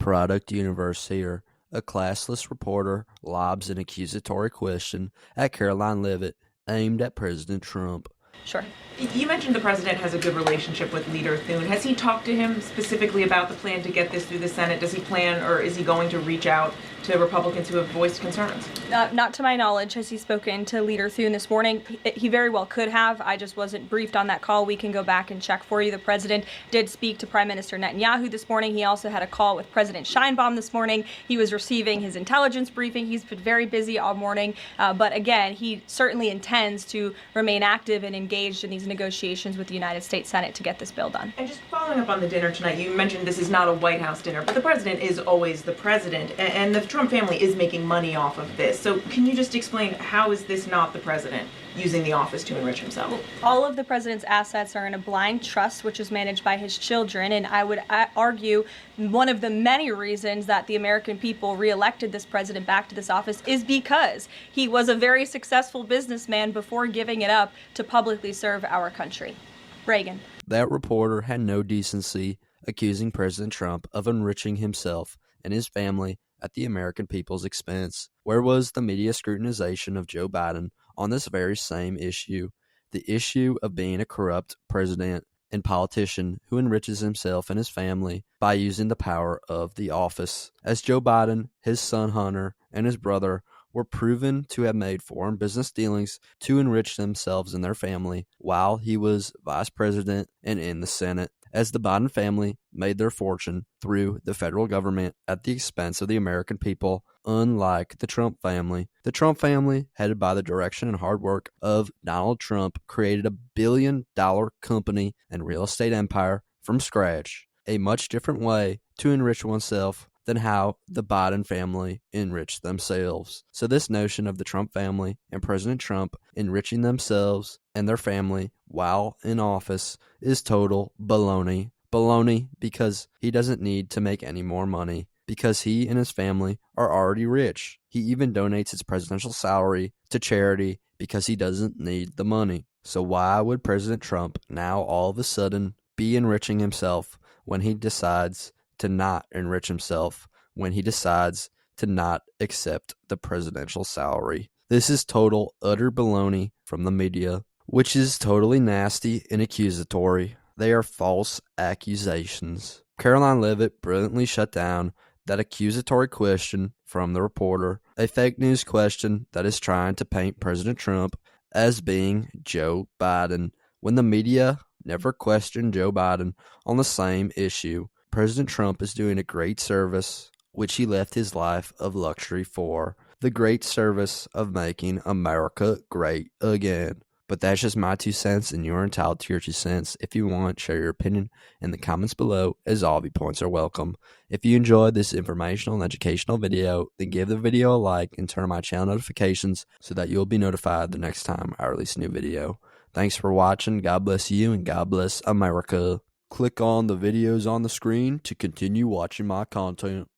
product universe here. A classless reporter lobs an accusatory question at Karoline Leavitt aimed at President Trump. Sure. You mentioned the president has a good relationship with Leader Thune. Has he talked to him specifically about the plan to get this through the Senate? Does he plan, or is he going to reach out to Republicans who have voiced concerns? Not to my knowledge has he spoken to Leader Thune this morning. He very well could have. I just wasn't briefed on that call. We can go back and check for you. The president did speak to Prime Minister Netanyahu this morning. He also had a call with President Sheinbaum this morning. He was receiving his intelligence briefing. He's been very busy all morning. But again, he certainly intends to remain active and engaged in these negotiations with the United States Senate to get this bill done. And just following up on the dinner tonight, you mentioned this is not a White House dinner, but the president is always the president, and the Trump family is making money off of this. So can you just explain, how is this not the president using the office to enrich himself? Well, all of the president's assets are in a blind trust, which is managed by his children, and I would argue one of the many reasons that the American people reelected this president back to this office is because he was a very successful businessman before giving it up to publicly serve our country. Reagan. That reporter had no decency accusing President Trump of enriching himself and his family at the American people's expense. Where was the media scrutinization of Joe Biden on this very same issue? The issue of being a corrupt president and politician who enriches himself and his family by using the power of the office. As Joe Biden, his son Hunter, and his brother were proven to have made foreign business dealings to enrich themselves and their family while he was vice president and in the Senate. As the Biden family made their fortune through the federal government at the expense of the American people, unlike the Trump family, headed by the direction and hard work of Donald Trump, created a billion-dollar company and real estate empire from scratch, a much different way to enrich oneself than how the Biden family enriched themselves. So this notion of the Trump family and President Trump enriching themselves and their family while in office is total baloney. Baloney because he doesn't need to make any more money, because he and his family are already rich. He even donates his presidential salary to charity because he doesn't need the money. So why would President Trump now all of a sudden be enriching himself when he decides to not enrich himself, when he decides to not accept the presidential salary? This is total, utter baloney from the media, which is totally nasty and accusatory. They are false accusations. Karoline Leavitt brilliantly shut down that accusatory question from the reporter, a fake news question that is trying to paint President Trump as being Joe Biden, when the media never questioned Joe Biden on the same issue. President Trump is doing a great service, which he left his life of luxury for, the great service of making America great again. But that's just my 2 cents, and you're entitled to your 2 cents. If you want, share your opinion in the comments below, as all viewpoints are welcome. If you enjoyed this informational and educational video, then give the video a like and turn on my channel notifications so that you'll be notified the next time I release a new video. Thanks for watching. God bless you, and God bless America. Click on the videos on the screen to continue watching my content.